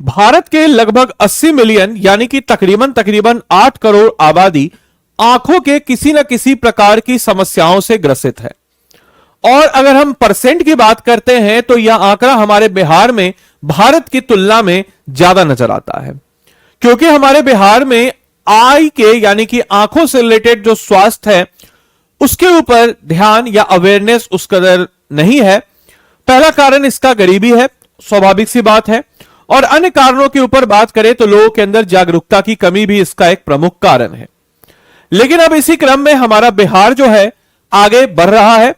भारत के लगभग 80 मिलियन यानी कि तकरीबन तकरीबन 8 करोड़ आबादी आंखों के किसी न किसी प्रकार की समस्याओं से ग्रसित है। और अगर हम परसेंट की बात करते हैं तो यह आंकड़ा हमारे बिहार में भारत की तुलना में ज्यादा नजर आता है, क्योंकि हमारे बिहार में आई के यानी कि आंखों से रिलेटेड जो स्वास्थ्य है उसके ऊपर ध्यान या अवेयरनेस उस कदर नहीं है। पहला कारण इसका गरीबी है, स्वाभाविक सी बात है, और अन्य कारणों के ऊपर बात करें तो लोगों के अंदर जागरूकता की कमी भी इसका एक प्रमुख कारण है। लेकिन अब इसी क्रम में हमारा बिहार जो है आगे बढ़ रहा है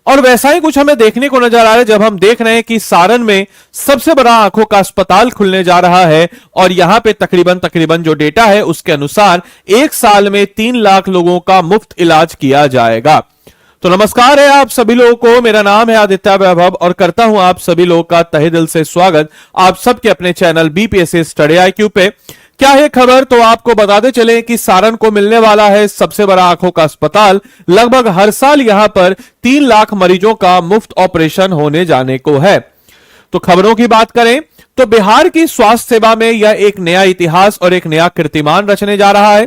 और वैसा ही कुछ हमें देखने को नजर आ रहा है जब हम देख रहे हैं कि सारण में सबसे बड़ा आंखों का अस्पताल खुलने जा रहा है और यहां पे तकरीबन तकरीबन जो डेटा है उसके अनुसार 1 साल में 3 लाख लोगों का मुफ्त इलाज किया जाएगा। तो नमस्कार है आप सभी लोगों को, मेरा नाम है आदित्य वैभव और करता हूं आप सभी लोगों का तहे दिल से स्वागत आप सबके अपने चैनल बीपीएससी स्टडी आईक्यू पे। क्या है खबर, तो आपको बताते चले कि सारण को मिलने वाला है सबसे बड़ा आंखों का अस्पताल। लगभग हर साल यहां पर 3 लाख मरीजों का मुफ्त ऑपरेशन होने जाने को है। तो खबरों की बात करें तो बिहार की स्वास्थ्य सेवा में यह एक नया इतिहास और एक नया कीर्तिमान रचने जा रहा है।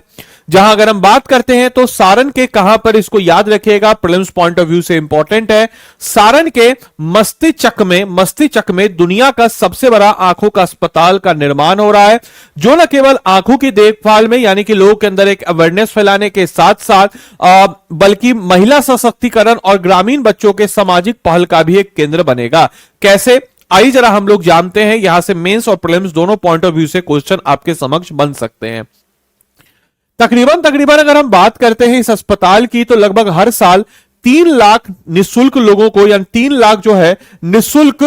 जहां अगर हम बात करते हैं तो सारण के कहां पर, इसको याद रखिएगा, प्रीलिम्स पॉइंट ऑफ व्यू से इंपॉर्टेंट है। सारण के मस्तिचक में दुनिया का सबसे बड़ा आंखों का अस्पताल का निर्माण हो रहा है, जो न केवल आंखों की देखभाल में यानी कि लोगों के अंदर एक अवेयरनेस फैलाने के साथ साथ बल्कि महिला सशक्तिकरण और ग्रामीण बच्चों के सामाजिक पहल का भी एक केंद्र बनेगा। कैसे, आइए जरा हम लोग जानते हैं। यहां से मेंस और प्रीलिम्स दोनों पॉइंट ऑफ व्यू से क्वेश्चन आपके समक्ष बन सकते हैं। तकरीबन अगर हम बात करते हैं इस अस्पताल की तो लगभग हर साल 3 लाख निःशुल्क लोगों को, यानी 3 लाख जो है निःशुल्क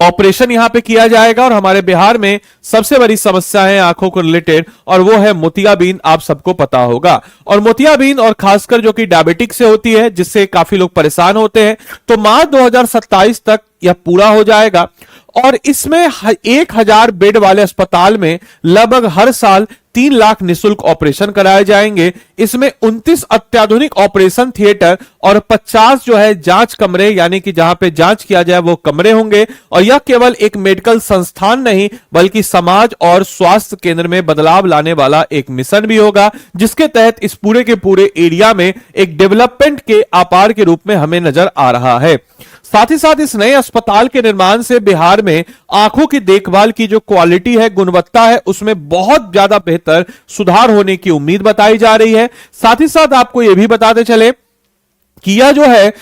ऑपरेशन यहां पे किया जाएगा। और हमारे बिहार में सबसे बड़ी समस्या है आंखों को रिलेटेड और वो है मोतियाबिंद, आप सबको पता होगा। और मोतियाबिंद और खासकर जो कि डायबिटिक से होती है जिससे काफी लोग परेशान होते हैं, तो मार्च 2027 तक यह पूरा हो जाएगा। और इसमें 1000 बेड वाले अस्पताल में लगभग हर साल 3 लाख निःशुल्क ऑपरेशन कराए जाएंगे। इसमें 29 अत्याधुनिक ऑपरेशन थिएटर और 50 जो है जांच कमरे, यानी कि जहां पे जांच किया जाए वो कमरे होंगे। और यह केवल एक मेडिकल संस्थान नहीं बल्कि समाज और स्वास्थ्य केंद्र में बदलाव लाने वाला एक मिशन भी होगा, जिसके तहत इस पूरे के पूरे एरिया में एक डेवलपमेंट के आपार के रूप में हमें नजर आ रहा है। साथ ही साथ इस नए अस्पताल के निर्माण से बिहार में आंखों की देखभाल की जो क्वालिटी है, गुणवत्ता है, उसमें बहुत ज्यादा बेहतर सुधार होने की उम्मीद बताई जा रही है। साथ ही साथ आपको यह भी बताते चले कि यह जो है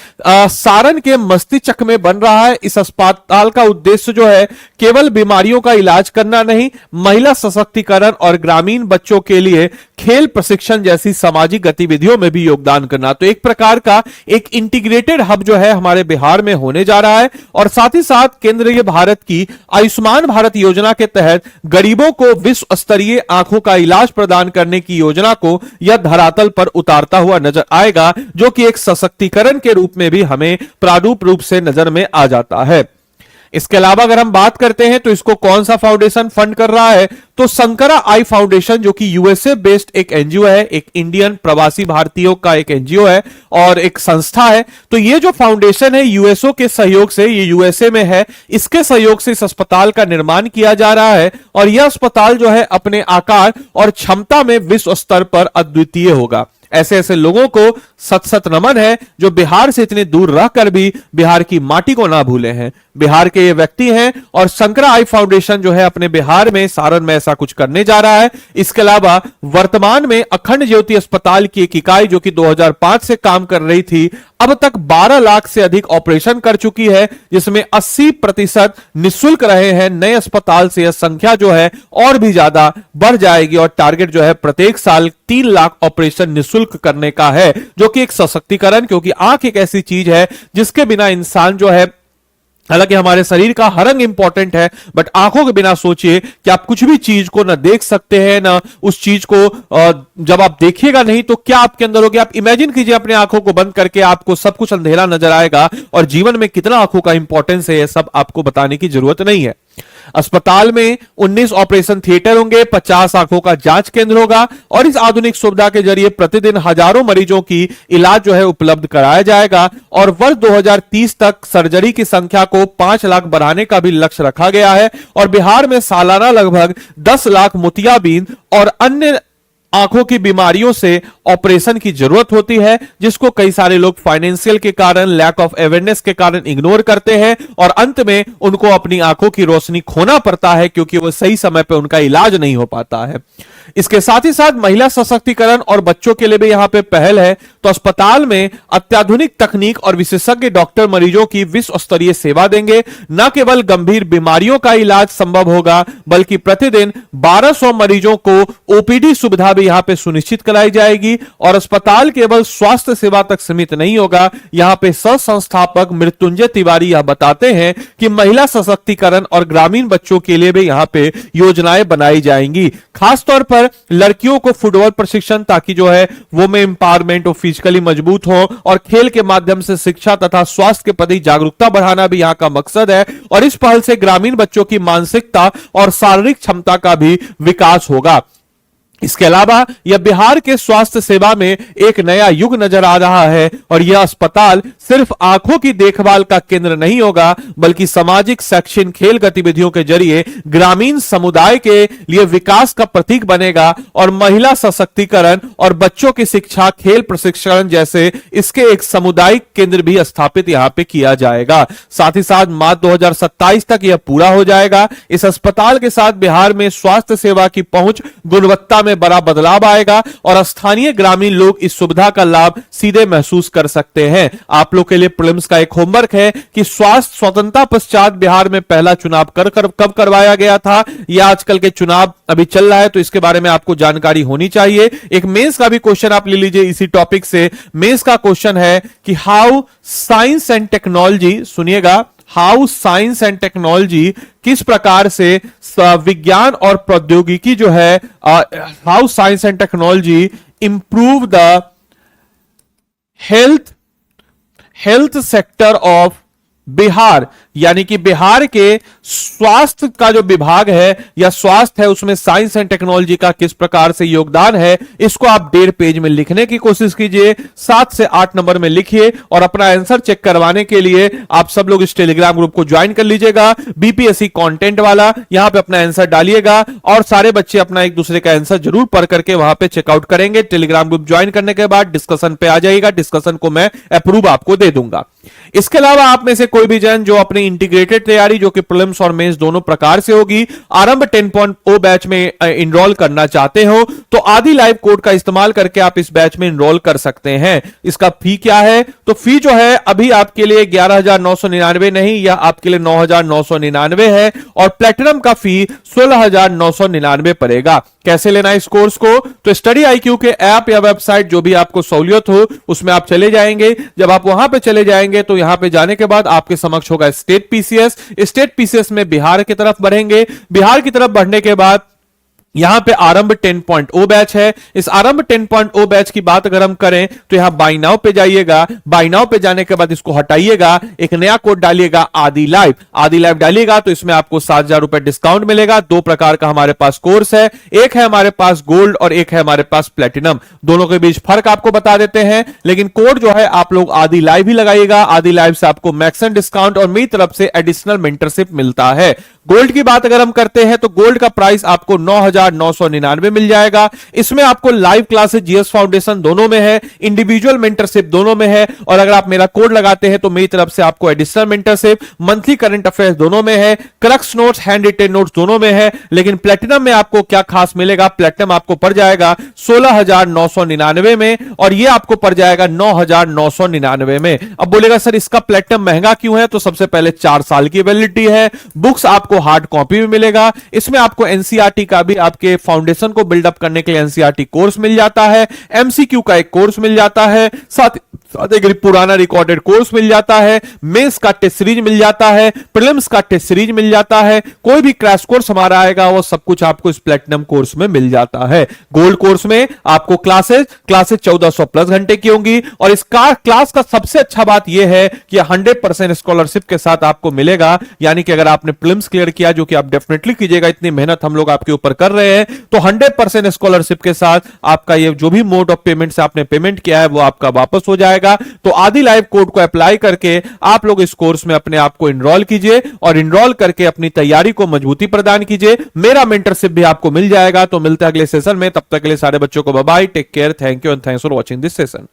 सारण के मस्तिचक में बन रहा है। इस अस्पताल का उद्देश्य जो है केवल बीमारियों का इलाज करना नहीं, महिला सशक्तिकरण और ग्रामीण बच्चों के लिए खेल प्रशिक्षण जैसी सामाजिक गतिविधियों में भी योगदान करना। तो एक प्रकार का एक इंटीग्रेटेड हब जो है हमारे बिहार में होने जा रहा है। और साथ ही साथ केंद्रीय भारत की आयुष्मान भारत योजना के तहत गरीबों को विश्व स्तरीय आंखों का इलाज प्रदान करने की योजना को यह धरातल पर उतारता हुआ नजर आएगा, जो कि एक सशक्तिकरण के रूप में भी हमें प्रारूप रूप से नजर में आ जाता है। इसके अलावा अगर हम बात करते हैं तो इसको कौन सा फाउंडेशन फंड कर रहा है, तो शंकरा आई फाउंडेशन, जो कि यूएसए बेस्ड एक एनजीओ है, एक इंडियन प्रवासी भारतीयों का एक एनजीओ है और एक संस्था है। तो ये जो फाउंडेशन है यूएसओ के सहयोग से, ये यूएसए में है, इसके सहयोग से इस अस्पताल का निर्माण किया जा रहा है। और यह अस्पताल जो है अपने आकार और क्षमता में विश्व स्तर पर अद्वितीय होगा। ऐसे ऐसे लोगों को सत सत नमन है जो बिहार से इतने दूर रहकर भी बिहार की माटी को ना भूले हैं। बिहार के ये व्यक्ति हैं और शंकरा आई फाउंडेशन जो है अपने बिहार में सारण में ऐसा कुछ करने जा रहा है। इसके अलावा वर्तमान में अखंड ज्योति अस्पताल की एक इकाई जो कि 2005 से काम कर रही थी, अब तक 12 लाख से अधिक ऑपरेशन कर चुकी है, जिसमें 80% निःशुल्क रहे हैं। नए अस्पताल से यह संख्या जो है और भी ज्यादा बढ़ जाएगी और टारगेट जो है प्रत्येक साल 3 लाख ऑपरेशन निःशुल्क करने का है, जो कि एक सशक्तिकरण, क्योंकि आंख एक ऐसी चीज है जिसके बिना इंसान जो है, हालांकि हमारे शरीर का हर अंग इंपॉर्टेंट है, बट आंखों के बिना सोचिए कि आप कुछ भी चीज को ना देख सकते हैं, ना उस चीज को जब आप देखिएगा नहीं तो क्या आपके अंदर होगी। आप इमेजिन कीजिए अपने आंखों को बंद करके आपको सब कुछ अंधेरा नजर आएगा और जीवन में कितना आंखों का इंपॉर्टेंस है, यह सब आपको बताने की जरूरत नहीं है। अस्पताल में 19 ऑपरेशन थिएटर होंगे, 50 आंखों का जांच केंद्र होगा और इस आधुनिक सुविधा के जरिए प्रतिदिन हजारों मरीजों की इलाज जो है उपलब्ध कराया जाएगा और वर्ष 2030 तक सर्जरी की संख्या को 5 लाख बढ़ाने का भी लक्ष्य रखा गया है और बिहार में सालाना लगभग 10 लाख मोतियाबिंद और अन्य आंखों की बीमारियों से ऑपरेशन की जरूरत होती है, जिसको कई सारे लोग फाइनेंशियल के कारण, लैक ऑफ अवेयरनेस के कारण इग्नोर करते हैं और अंत में उनको अपनी आंखों की रोशनी खोना पड़ता है क्योंकि वो सही समय पर उनका इलाज नहीं हो पाता है। इसके साथ ही साथ महिला सशक्तिकरण और बच्चों के लिए भी यहां पे पहल है। तो अस्पताल में अत्याधुनिक तकनीक और विशेषज्ञ डॉक्टर मरीजों की विश्व स्तरीय सेवा देंगे। न केवल गंभीर बीमारियों का इलाज संभव होगा बल्कि प्रतिदिन 1200 मरीजों को ओपीडी सुविधा भी यहां पे सुनिश्चित कराई जाएगी और अस्पताल केवल स्वास्थ्य सेवा तक सीमित नहीं होगा। यहां पे सह संस्थापक मृत्युंजय तिवारी यह बताते हैं कि महिला सशक्तिकरण और ग्रामीण बच्चों के लिए भी यहां पे योजनाएं बनाई जाएंगी, खासतौर पर लड़कियों को फुटबॉल प्रशिक्षण, ताकि जो है वो में एम्पावरमेंट, वो फिजिकली मजबूत हो और खेल के माध्यम से शिक्षा तथा स्वास्थ्य के प्रति जागरूकता बढ़ाना भी यहां का मकसद है और इस पहल से ग्रामीण बच्चों की मानसिकता और शारीरिक क्षमता का भी विकास होगा। इसके अलावा यह बिहार के स्वास्थ्य सेवा में एक नया युग नजर आ रहा है और यह अस्पताल सिर्फ आंखों की देखभाल का केंद्र नहीं होगा बल्कि सामाजिक, शैक्षणिक, खेल गतिविधियों के जरिए ग्रामीण समुदाय के लिए विकास का प्रतीक बनेगा और महिला सशक्तिकरण और बच्चों की शिक्षा, खेल प्रशिक्षण जैसे इसके एक सामुदायिक केंद्र भी स्थापित यहां पे किया जाएगा। साथ ही साथ मार्च 2027 तक यह पूरा हो जाएगा। इस अस्पताल के साथ बिहार में स्वास्थ्य सेवा की पहुंच, गुणवत्ता में बड़ा बदलाव आएगा और स्थानीय ग्रामीण लोग इस सुविधा का लाभ सीधे महसूस कर सकते हैं। आप लोग के लिए प्रीलिम्स का एक होमवर्क है कि स्वास्थ्य स्वतंत्रता पश्चात बिहार में पहला चुनाव कब करवाया गया था, या आजकल के चुनाव अभी चल रहा है तो इसके बारे में आपको जानकारी होनी चाहिए। एक मेंस का भी क्वेश्चन आप ले लीजिए इसी टॉपिक से। मेंस का क्वेश्चन है कि हाउ साइंस एंड टेक्नोलॉजी, सुनिएगा, हाउ साइंस एंड टेक्नोलॉजी किस प्रकार से विज्ञान और प्रौद्योगिकी जो है, how science and technology improve the health sector of Bihar, यानी कि बिहार के स्वास्थ्य का जो विभाग है या स्वास्थ्य है उसमें साइंस एंड टेक्नोलॉजी का किस प्रकार से योगदान है, इसको आप 1.5 पेज में लिखने की कोशिश कीजिए। 7 से 8 नंबर में लिखिए और अपना आंसर चेक करवाने के लिए आप सब लोग इस टेलीग्राम ग्रुप को ज्वाइन कर लीजिएगा, बीपीएससी कंटेंट वाला। यहां पे अपना आंसर डालिएगा और सारे बच्चे अपना एक दूसरे का आंसर जरूर पढ़ करके वहां पे चेकआउट करेंगे। टेलीग्राम ग्रुप ज्वाइन करने के बाद डिस्कशन पे आ जाइएगा, डिस्कशन को मैं अप्रूव आपको दे दूंगा। इसके अलावा आप में से कोई भी जन जो अपनी इंटीग्रेटेड तैयारी जो कि प्रीलिम्स और मेंस दोनों प्रकार से होगी, आरंभ 10.0 बैच में इनरोल करना चाहते हो तो आदि लाइव कोड का इस्तेमाल करके आप इस बैच में इनरोल कर सकते हैं। इसका फी क्या है, तो फी जो है अभी आपके लिए 11,999 नहीं, यह आपके लिए 9,999 है और प्लेटिनम का फी 16,999 पड़ेगा। कैसे लेना इस कोर्स को, तो स्टडी आईक्यू के ऐप या वेबसाइट जो भी आपको सहूलियत हो उसमें आप चले जाएंगे। जब आप वहां पे चले जाएंगे तो यहां पे जाने के बाद आपके समक्ष होगा स्टेट पीसीएस। स्टेट पीसीएस में बिहार की तरफ बढ़ेंगे। बिहार की तरफ बढ़ने के बाद यहां पे आरंभ 10.0 बैच है। इस आरंभ 10.0 बैच की बात अगर हम करें तो यहां बाय नाउ पे जाइएगा। बाय नाउ पे जाने के बाद इसको हटाइएगा, एक नया कोड डालिएगा आदि लाइव। आदि लाइव डालिएगा तो इसमें आपको 7,000 रुपए डिस्काउंट मिलेगा। 2 प्रकार का हमारे पास कोर्स है, एक है हमारे पास गोल्ड और एक है हमारे पास प्लेटिनम। दोनों के बीच फर्क आपको बता देते हैं, लेकिन कोड जो है आप लोग आदि लाइव ही लगाइएगा। आदि लाइव से आपको मैक्सिमम डिस्काउंट और मेरी तरफ से एडिशनल मेंटरशिप मिलता है। गोल्ड की बात अगर हम करते हैं तो गोल्ड का प्राइस आपको 9,999 मिल जाएगा। इसमें आपको लाइव क्लासेस जीएस फाउंडेशन दोनों में है, इंडिविजुअल मेंटरशिप दोनों में है और अगर आप मेरा कोड लगाते हैं तो मेरी तरफ से आपको additional mentorship, monthly current affairs दोनों में है, crux notes, hand retain notes दोनों में है। लेकिन प्लेटिनम में आपको क्या खास मिलेगा, प्लेटिनम आपको पड़ जाएगा 16,999 में और ये आपको पड़ जाएगा 9,999 में। अब बोलेगा सर इसका प्लेटिनम महंगा क्यों है, तो सबसे पहले 4 साल की वैलिडिटी है। बुक्स आपको हार्ड कॉपी में मिलेगा। इसमें आपको एनसीईआरटी का भी, आपके फाउंडेशन को बिल्डअप करने के लिए एनसीईआरटी कोर्स मिल जाता है, एमसीक्यू का एक कोर्स मिल जाता है, साथ एक पुराना रिकॉर्डेड कोर्स मिल जाता है, मेंस का टेस्ट सीरीज मिल जाता है, प्रीलिम्स का टेस्ट सीरीज मिल जाता है। कोई भी क्रैश कोर्स हमारा आएगा वो सब कुछ आपको इस प्लेटिनम कोर्स में मिल जाता है। गोल्ड कोर्स में आपको क्लासेस 1400 प्लस घंटे की होंगी और इस क्लास का सबसे अच्छा बात यह है कि 100% स्कॉलरशिप के साथ आपको मिलेगा। यानी कि अगर आपने प्रीलिम्स क्लियर क्लियर किया, जो कि आप डेफिनेटली कीजिएगा, इतनी मेहनत हम लोग आपके ऊपर कर रहे हैं। तो 100% स्कॉलरशिप के साथ आपका ये जो भी मोड ऑफ पेमेंट से आपने पेमेंट किया है वो आपका वापस हो जाएगा। तो आदि लाइव कोड को अप्लाई करके आप लोग इस कोर्स में अपने आप को इनरोल कीजिए और इनरोल करके अपनी तैयारी को मजबूती प्रदान कीजिए। मेरा मेंटरशिप भी आपको मिल जाएगा। तो मिलते हैं अगले सेशन में, तब तक के लिए सारे बच्चों को bye bye, take care, thank you and thanks for watching this session.